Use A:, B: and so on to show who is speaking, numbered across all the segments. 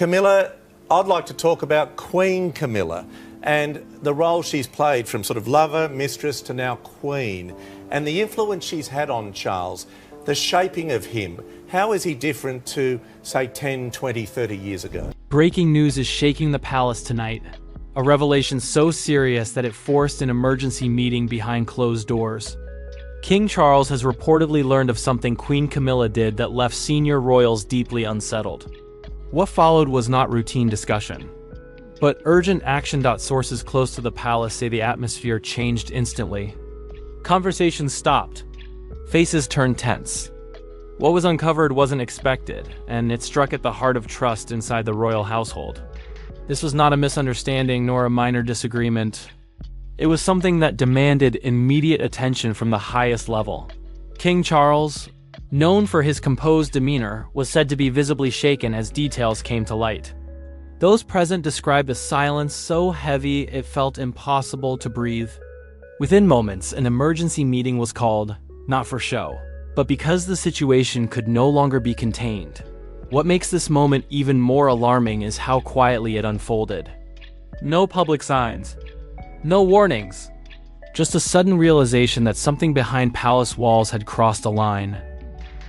A: Camilla, I'd like to talk about Queen Camilla and the role she's played from sort of lover, mistress to now queen, and the influence she's had on Charles, the shaping of him. How is he different to, say, 10, 20, 30 years ago?
B: Breaking news is shaking the palace tonight. A revelation so serious that it forced an emergency meeting behind closed doors. King Charles has reportedly learned of something Queen Camilla did that left senior royals deeply unsettled. What followed was not routine discussion, but urgent action. Sources close to the palace say the atmosphere changed instantly. Conversations stopped. Faces turned tense. What was uncovered wasn't expected, and it struck at the heart of trust inside the royal household. This was not a misunderstanding nor a minor disagreement. It was something that demanded immediate attention from the highest level. King Charles, known for his composed demeanor, was said to be visibly shaken as details came to light. Those present described a silence so heavy it felt impossible to breathe. Within moments, an emergency meeting was called, not for show, but because the situation could no longer be contained. What makes this moment even more alarming is how quietly it unfolded. No public signs. No warnings. Just a sudden realization that something behind palace walls had crossed a line.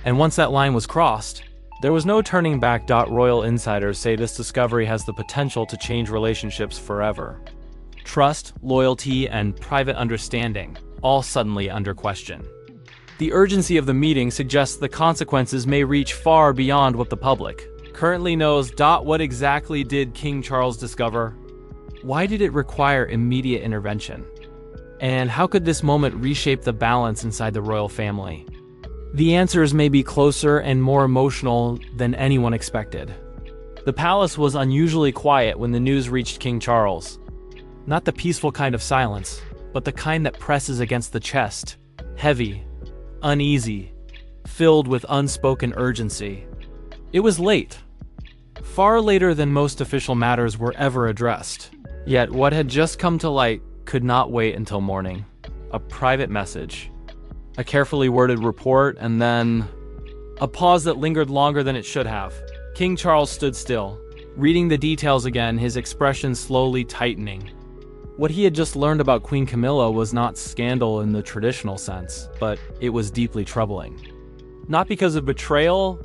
B: And once that line was crossed, there was no turning back. Royal insiders say this discovery has the potential to change relationships forever. Trust, loyalty, and private understanding, all suddenly under question. The urgency of the meeting suggests the consequences may reach far beyond what the public currently knows. What exactly did King Charles discover? Why did it require immediate intervention? And how could this moment reshape the balance inside the royal family? The answers may be closer and more emotional than anyone expected. The palace was unusually quiet when the news reached King Charles. Not the peaceful kind of silence, but the kind that presses against the chest, heavy, uneasy, filled with unspoken urgency. It was late, far later than most official matters were ever addressed. Yet what had just come to light could not wait until morning. A private message, a carefully worded report, and then a pause that lingered longer than it should have. King Charles stood still, reading the details again, his expression slowly tightening. What he had just learned about Queen Camilla was not scandal in the traditional sense, but it was deeply troubling. Not because of betrayal,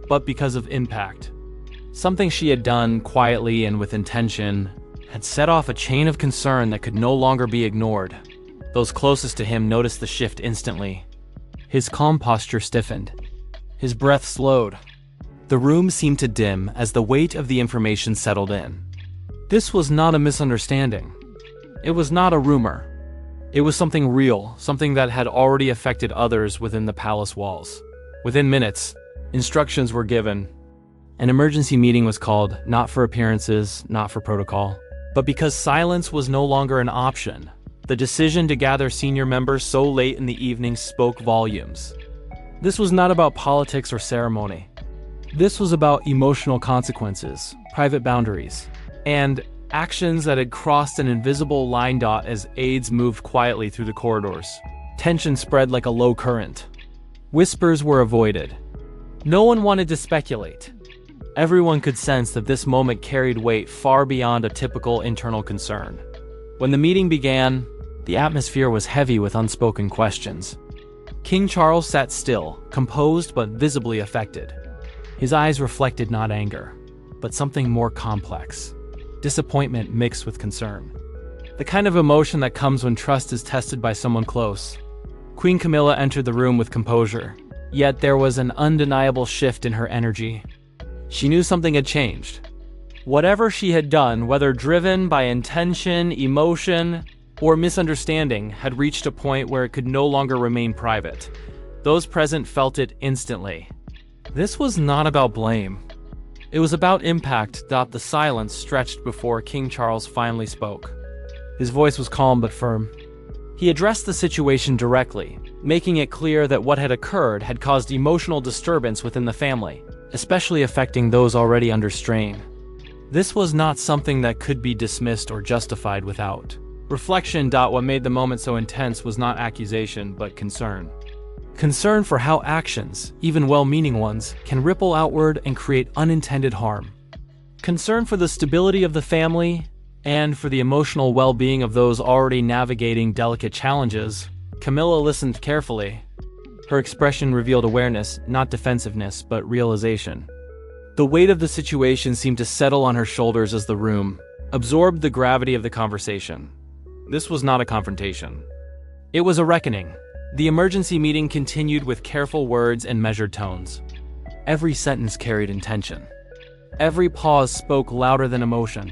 B: but because of impact. Something she had done quietly and with intention had set off a chain of concern that could no longer be ignored. Those closest to him noticed the shift instantly. His calm posture stiffened. His breath slowed. The room seemed to dim as the weight of the information settled in. This was not a misunderstanding. It was not a rumor. It was something real, something that had already affected others within the palace walls. Within minutes, instructions were given. An emergency meeting was called, not for appearances, not for protocol, but because silence was no longer an option. The decision to gather senior members so late in the evening spoke volumes. This was not about politics or ceremony. This was about emotional consequences, private boundaries, and actions that had crossed an invisible line. As aides moved quietly through the corridors, tension spread like a low current. Whispers were avoided. No one wanted to speculate. Everyone could sense that this moment carried weight far beyond a typical internal concern. When the meeting began, the atmosphere was heavy with unspoken questions. King Charles sat still, composed but visibly affected. His eyes reflected not anger, but something more complex. Disappointment mixed with concern. The kind of emotion that comes when trust is tested by someone close. Queen Camilla entered the room with composure, yet there was an undeniable shift in her energy. She knew something had changed. Whatever she had done, whether driven by intention, emotion, or misunderstanding, had reached a point where it could no longer remain private. Those present felt it instantly. This was not about blame. It was about impact. The silence stretched before King Charles finally spoke. His voice was calm but firm. He addressed the situation directly, making it clear that what had occurred had caused emotional disturbance within the family, especially affecting those already under strain. This was not something that could be dismissed or justified without reflection. What made the moment so intense was not accusation, but concern. Concern for how actions, even well-meaning ones, can ripple outward and create unintended harm. Concern for the stability of the family and for the emotional well-being of those already navigating delicate challenges, Camilla listened carefully. Her expression revealed awareness, not defensiveness, but realization. The weight of the situation seemed to settle on her shoulders as the room absorbed the gravity of the conversation. This was not a confrontation. It was a reckoning. The emergency meeting continued with careful words and measured tones. Every sentence carried intention. Every pause spoke louder than emotion.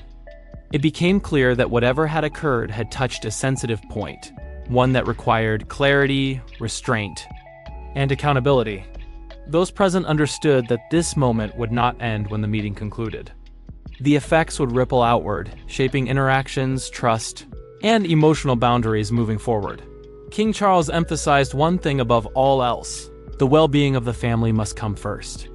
B: It became clear that whatever had occurred had touched a sensitive point, one that required clarity, restraint, and accountability. Those present understood that this moment would not end when the meeting concluded. The effects would ripple outward, shaping interactions, trust, and emotional boundaries moving forward. King Charles emphasized one thing above all else: the well-being of the family must come first.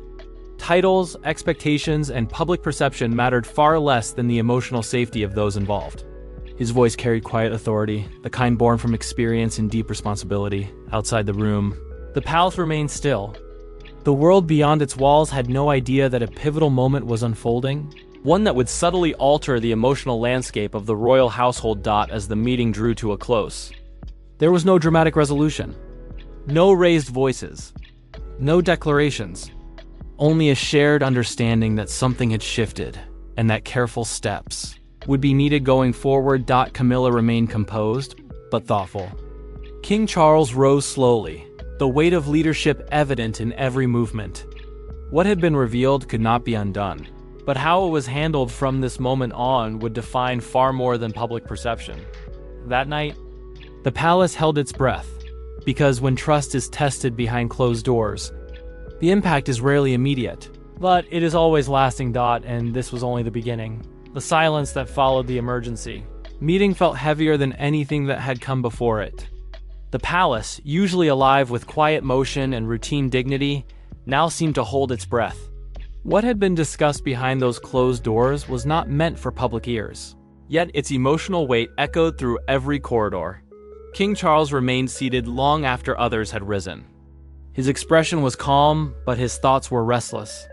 B: Titles, expectations, and public perception mattered far less than the emotional safety of those involved. His voice carried quiet authority, the kind born from experience and deep responsibility. Outside the room, the palace remained still. The world beyond its walls had no idea that a pivotal moment was unfolding, one that would subtly alter the emotional landscape of the royal household. As the meeting drew to a close, there was no dramatic resolution, no raised voices, no declarations. Only a shared understanding that something had shifted and that careful steps would be needed going forward. Camilla remained composed, but thoughtful. King Charles rose slowly, the weight of leadership evident in every movement. What had been revealed could not be undone, but how it was handled from this moment on would define far more than public perception. That night, the palace held its breath, because when trust is tested behind closed doors, the impact is rarely immediate, but it is always lasting. And this was only the beginning. The silence that followed the emergency meeting felt heavier than anything that had come before it. The palace, usually alive with quiet motion and routine dignity, now seemed to hold its breath. What had been discussed behind those closed doors was not meant for public ears, yet its emotional weight echoed through every corridor. King Charles remained seated long after others had risen. His expression was calm, but his thoughts were restless.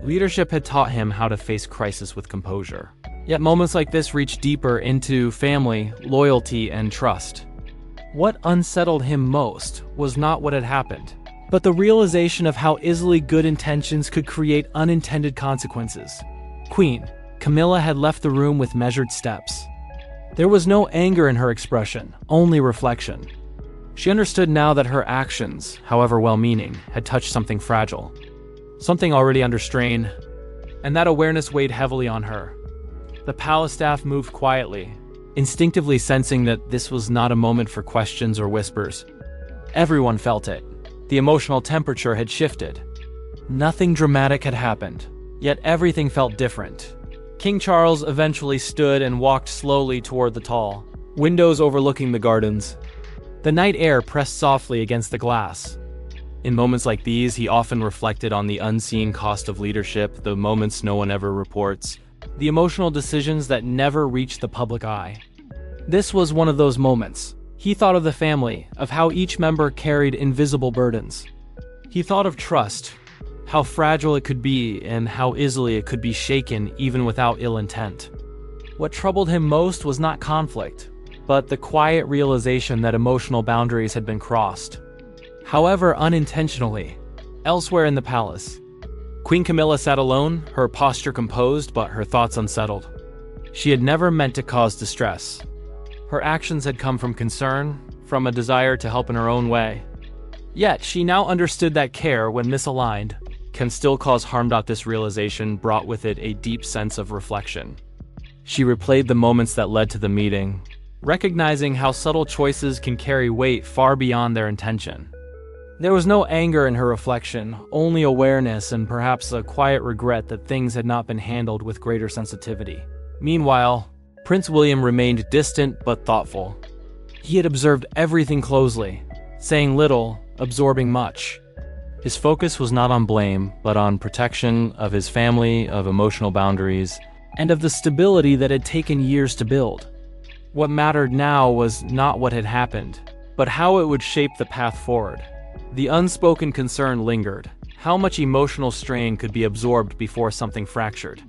B: Leadership had taught him how to face crisis with composure. Yet moments like this reached deeper into family, loyalty, and trust. What unsettled him most was not what had happened, but the realization of how easily good intentions could create unintended consequences. Queen Camilla had left the room with measured steps. There was no anger in her expression, only reflection. She understood now that her actions, however well-meaning, had touched something fragile, something already under strain, and that awareness weighed heavily on her. The palace staff moved quietly, instinctively sensing that this was not a moment for questions or whispers. Everyone felt it. The emotional temperature had shifted. Nothing dramatic had happened, yet everything felt different. King Charles eventually stood and walked slowly toward the tall windows overlooking the gardens. The night air pressed softly against the glass. In moments like these, he often reflected on the unseen cost of leadership, the moments no one ever reports, the emotional decisions that never reach the public eye. This was one of those moments. He thought of the family, of how each member carried invisible burdens. He thought of trust, how fragile it could be and how easily it could be shaken even without ill intent. What troubled him most was not conflict, but the quiet realization that emotional boundaries had been crossed. However unintentionally, elsewhere in the palace, Queen Camilla sat alone, her posture composed but her thoughts unsettled. She had never meant to cause distress. Her actions had come from concern, from a desire to help in her own way. Yet she now understood that care, when misaligned, can still cause harm. This realization brought with it a deep sense of reflection. She replayed the moments that led to the meeting, recognizing how subtle choices can carry weight far beyond their intention. There was no anger in her reflection, only awareness and perhaps a quiet regret that things had not been handled with greater sensitivity. Meanwhile, Prince William remained distant but thoughtful. He had observed everything closely, saying little, absorbing much. His focus was not on blame, but on protection of his family, of emotional boundaries, and of the stability that had taken years to build. What mattered now was not what had happened, but how it would shape the path forward. The unspoken concern lingered. How much emotional strain could be absorbed before something fractured?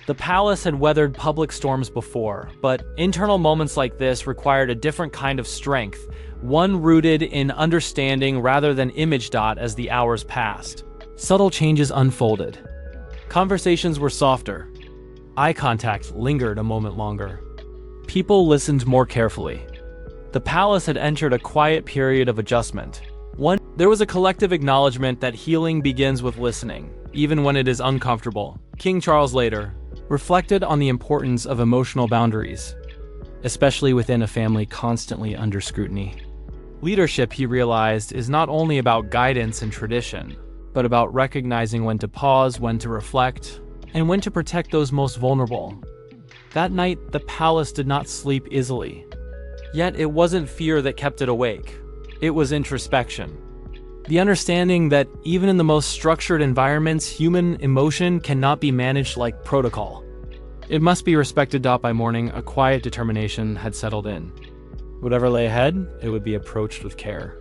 B: The palace had weathered public storms before, but internal moments like this required a different kind of strength, one rooted in understanding rather than image. As the hours passed, subtle changes unfolded. Conversations were softer. Eye contact lingered a moment longer. People listened more carefully. The palace had entered a quiet period of adjustment. There was a collective acknowledgement that healing begins with listening, even when it is uncomfortable. King Charles later reflected on the importance of emotional boundaries, especially within a family constantly under scrutiny. Leadership, he realized, is not only about guidance and tradition, but about recognizing when to pause, when to reflect, and when to protect those most vulnerable. That night, the palace did not sleep easily. Yet it wasn't fear that kept it awake. It was introspection. The understanding that even in the most structured environments, human emotion cannot be managed like protocol. It must be respected. By morning, a quiet determination had settled in. Whatever lay ahead, it would be approached with care.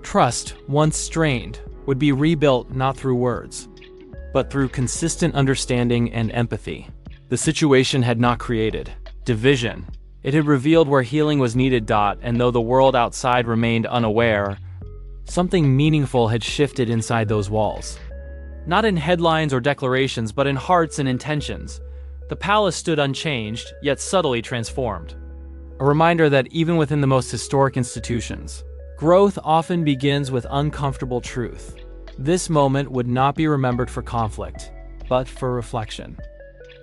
B: Trust, once strained, would be rebuilt not through words, but through consistent understanding and empathy. The situation had not created division. It had revealed where healing was needed. And though the world outside remained unaware, something meaningful had shifted inside those walls. Not in headlines or declarations, but in hearts and intentions. The palace stood unchanged, yet subtly transformed. A reminder that even within the most historic institutions, growth often begins with uncomfortable truth. This moment would not be remembered for conflict, but for reflection.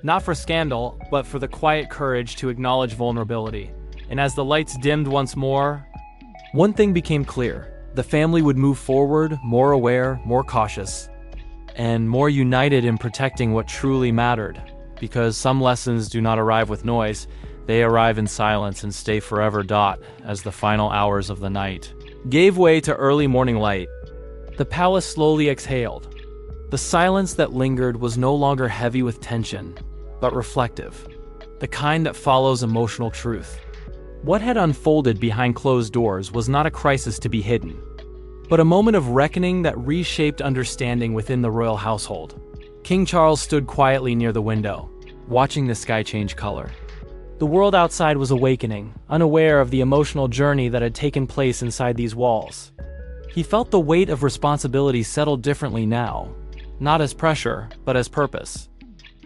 B: Not for scandal, but for the quiet courage to acknowledge vulnerability. And as the lights dimmed once more, one thing became clear. The family would move forward, more aware, more cautious, and more united in protecting what truly mattered. Because some lessons do not arrive with noise, they arrive in silence and stay forever. As the final hours of the night gave way to early morning light, the palace slowly exhaled. The silence that lingered was no longer heavy with tension, but reflective, the kind that follows emotional truth. What had unfolded behind closed doors was not a crisis to be hidden, but a moment of reckoning that reshaped understanding within the royal household. King Charles stood quietly near the window, watching the sky change color. The world outside was awakening, unaware of the emotional journey that had taken place inside these walls. He felt the weight of responsibility settle differently now, not as pressure, but as purpose.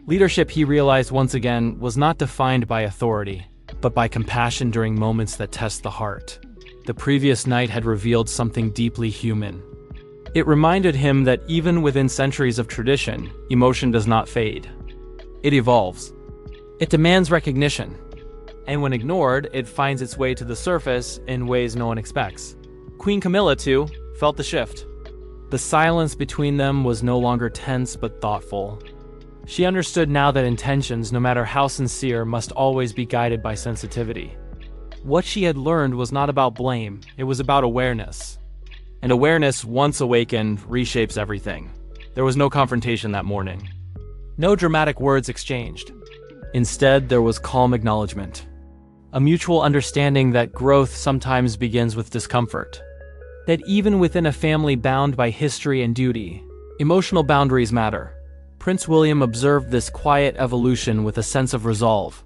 B: Leadership, he realized once again, was not defined by authority, but by compassion during moments that test the heart. The previous night had revealed something deeply human. It reminded him that even within centuries of tradition, emotion does not fade. It evolves. It demands recognition. And when ignored, it finds its way to the surface in ways no one expects. Queen Camilla, too, felt the shift. The silence between them was no longer tense but thoughtful. She understood now that intentions, no matter how sincere, must always be guided by sensitivity. What she had learned was not about blame, it was about awareness. And awareness, once awakened, reshapes everything. There was no confrontation that morning. No dramatic words exchanged. Instead, there was calm acknowledgement. A mutual understanding that growth sometimes begins with discomfort. That even within a family bound by history and duty, emotional boundaries matter. Prince William observed this quiet evolution with a sense of resolve.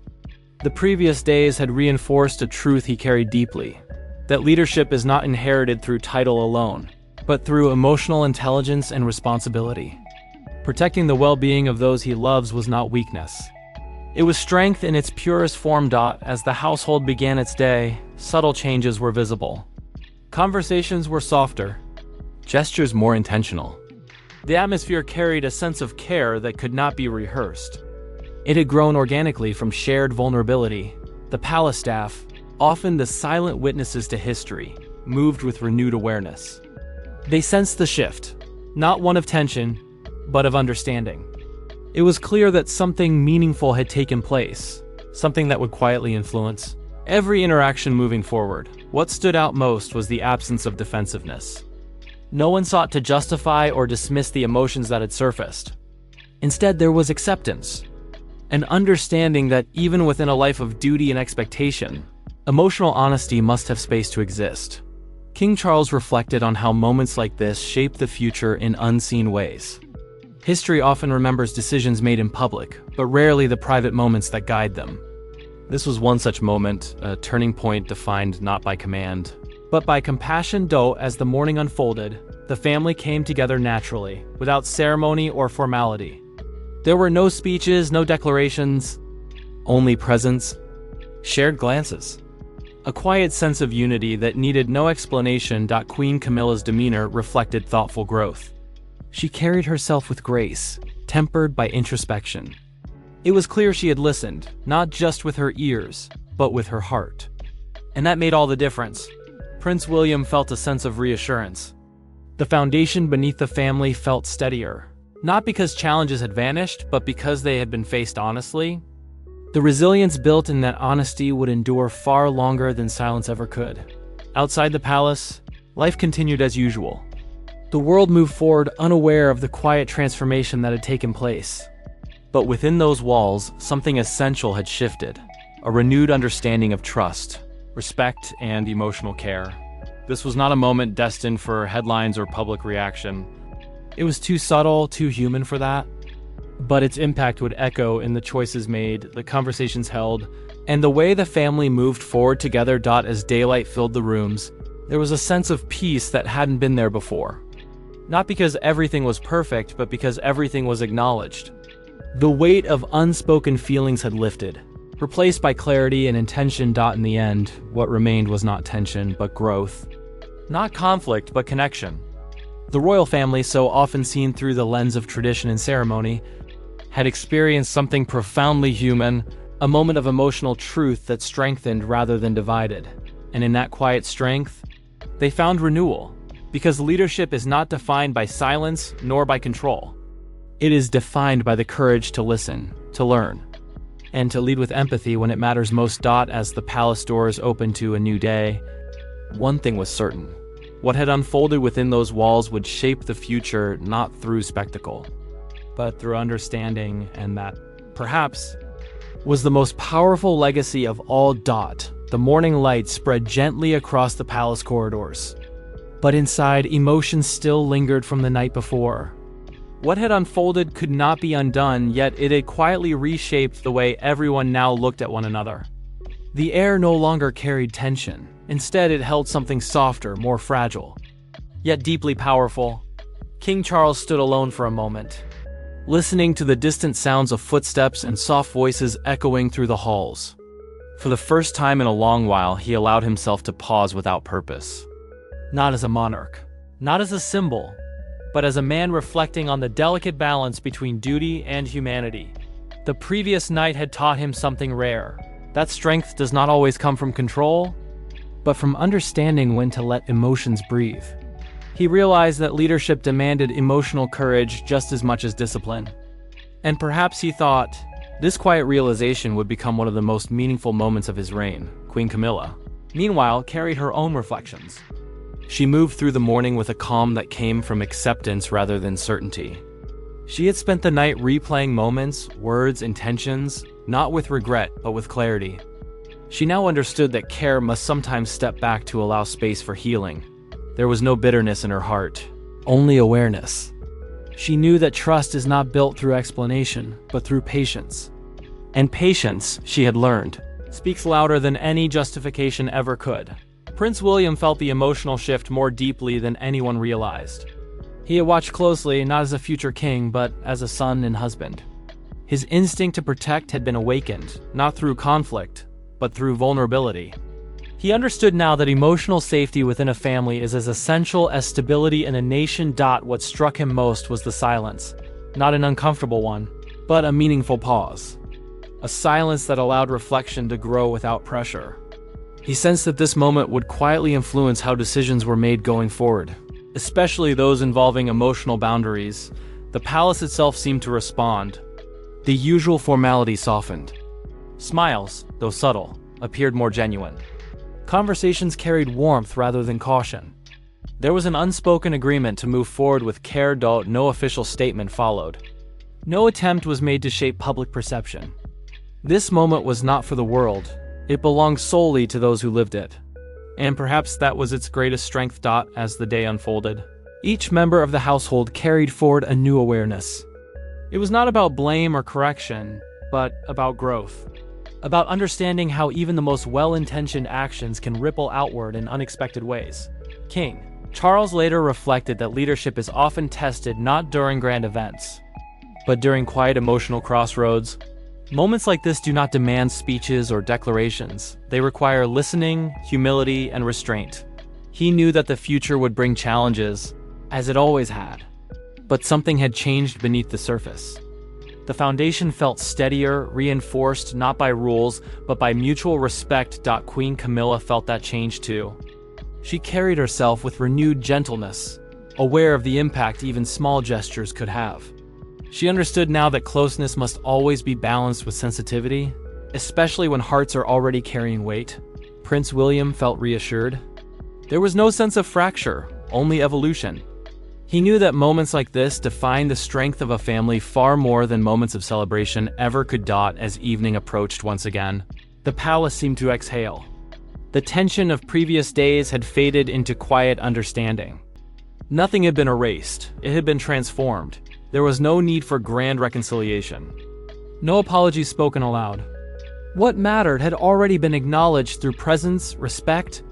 B: The previous days had reinforced a truth he carried deeply, that leadership is not inherited through title alone, but through emotional intelligence and responsibility. Protecting the well-being of those he loves was not weakness. It was strength in its purest form. As the household began its day, subtle changes were visible. Conversations were softer, gestures more intentional. The atmosphere carried a sense of care that could not be rehearsed. It had grown organically from shared vulnerability. The palace staff, often the silent witnesses to history, moved with renewed awareness. They sensed the shift, not one of tension, but of understanding. It was clear that something meaningful had taken place, something that would quietly influence every interaction moving forward. What stood out most was the absence of defensiveness. No one sought to justify or dismiss the emotions that had surfaced. Instead, there was acceptance, an understanding that even within a life of duty and expectation, emotional honesty must have space to exist. King Charles reflected on how moments like this shape the future in unseen ways. History often remembers decisions made in public, but rarely the private moments that guide them. This was one such moment, a turning point defined not by command, but by compassion. As the morning unfolded, the family came together naturally, without ceremony or formality. There were no speeches, no declarations, only presence, shared glances. A quiet sense of unity that needed no explanation. Queen Camilla's demeanor reflected thoughtful growth. She carried herself with grace, tempered by introspection. It was clear she had listened, not just with her ears, but with her heart. And that made all the difference. Prince William felt a sense of reassurance. The foundation beneath the family felt steadier, not because challenges had vanished, but because they had been faced honestly. The resilience built in that honesty would endure far longer than silence ever could. Outside the palace, life continued as usual. The world moved forward unaware of the quiet transformation that had taken place. But within those walls, something essential had shifted, a renewed understanding of trust, respect, and emotional care. This was not a moment destined for headlines or public reaction. It was too subtle, too human for that. But its impact would echo in the choices made, the conversations held, and the way the family moved forward together. As daylight filled the rooms, there was a sense of peace that hadn't been there before. Not because everything was perfect, but because everything was acknowledged. The weight of unspoken feelings had lifted, replaced by clarity and intention. In the end, what remained was not tension, but growth. Not conflict, but connection. The royal family, so often seen through the lens of tradition and ceremony, had experienced something profoundly human, a moment of emotional truth that strengthened rather than divided. And in that quiet strength, they found renewal, because leadership is not defined by silence nor by control. It is defined by the courage to listen, to learn, and to lead with empathy when it matters most. As the palace doors opened to a new day, one thing was certain. What had unfolded within those walls would shape the future not through spectacle, but through understanding, and that, perhaps, was the most powerful legacy of all. The morning light spread gently across the palace corridors. But inside, emotions still lingered from the night before. What had unfolded could not be undone, yet it had quietly reshaped the way everyone now looked at one another. The air no longer carried tension. Instead, it held something softer, more fragile, yet deeply powerful. King Charles stood alone for a moment, listening to the distant sounds of footsteps and soft voices echoing through the halls. For the first time in a long while, he allowed himself to pause without purpose. Not as a monarch, not as a symbol, but as a man reflecting on the delicate balance between duty and humanity. The previous night had taught him something rare. That strength does not always come from control, but from understanding when to let emotions breathe. He realized that leadership demanded emotional courage just as much as discipline. And perhaps he thought, this quiet realization would become one of the most meaningful moments of his reign. Queen Camilla, meanwhile, carried her own reflections. She moved through the morning with a calm that came from acceptance rather than certainty. She had spent the night replaying moments, words, intentions, not with regret, but with clarity. She now understood that care must sometimes step back to allow space for healing. There was no bitterness in her heart, only awareness. She knew that trust is not built through explanation, but through patience. And patience, she had learned, speaks louder than any justification ever could. Prince William felt the emotional shift more deeply than anyone realized. He had watched closely, not as a future king, but as a son and husband. His instinct to protect had been awakened, not through conflict, but through vulnerability. He understood now that emotional safety within a family is as essential as stability in a nation. What struck him most was the silence, not an uncomfortable one, but a meaningful pause. A silence that allowed reflection to grow without pressure. He sensed that this moment would quietly influence how decisions were made going forward, especially those involving emotional boundaries. The palace itself seemed to respond. The usual formality softened. Smiles, though subtle, appeared more genuine. Conversations carried warmth rather than caution. There was an unspoken agreement to move forward with care. No official statement followed. No attempt was made to shape public perception. This moment was not for the world. It belonged solely to those who lived it. And perhaps that was its greatest strength. As the day unfolded, each member of the household carried forward a new awareness. It was not about blame or correction, but about growth. About understanding how even the most well-intentioned actions can ripple outward in unexpected ways. King Charles later reflected that leadership is often tested not during grand events, but during quiet emotional crossroads. Moments like this do not demand speeches or declarations. They require listening, humility, and restraint. He knew that the future would bring challenges, as it always had. But something had changed beneath the surface. The foundation felt steadier, reinforced not by rules, but by mutual respect. Queen Camilla felt that change too. She carried herself with renewed gentleness, aware of the impact even small gestures could have. She understood now that closeness must always be balanced with sensitivity, especially when hearts are already carrying weight. Prince William felt reassured. There was no sense of fracture, only evolution. He knew that moments like this defined the strength of a family far more than moments of celebration ever could. As evening approached once again, the palace seemed to exhale. The tension of previous days had faded into quiet understanding. Nothing had been erased, it had been transformed. There was no need for grand reconciliation. No apologies spoken aloud. What mattered had already been acknowledged through presence, respect,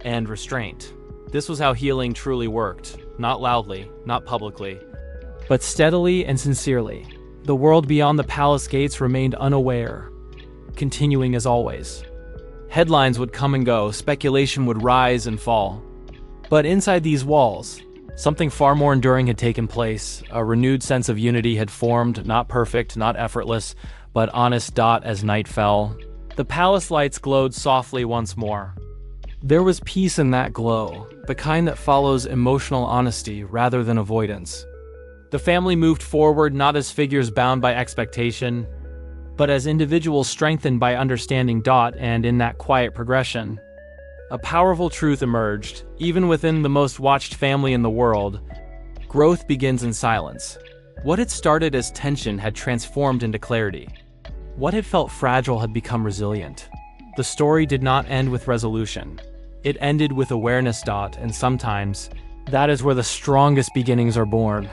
B: and restraint. This was how healing truly worked, not loudly, not publicly, but steadily and sincerely. The world beyond the palace gates remained unaware, continuing as always. Headlines would come and go, speculation would rise and fall. But inside these walls, something far more enduring had taken place. A renewed sense of unity had formed, not perfect, not effortless, but honest. As night fell, the palace lights glowed softly once more. There was peace in that glow, the kind that follows emotional honesty rather than avoidance. The family moved forward not as figures bound by expectation, but as individuals strengthened by understanding. And in that quiet progression, a powerful truth emerged. Even within the most watched family in the world, growth begins in silence. What had started as tension had transformed into clarity. What had felt fragile had become resilient. The story did not end with resolution. It ended with awareness. And sometimes, that is where the strongest beginnings are born.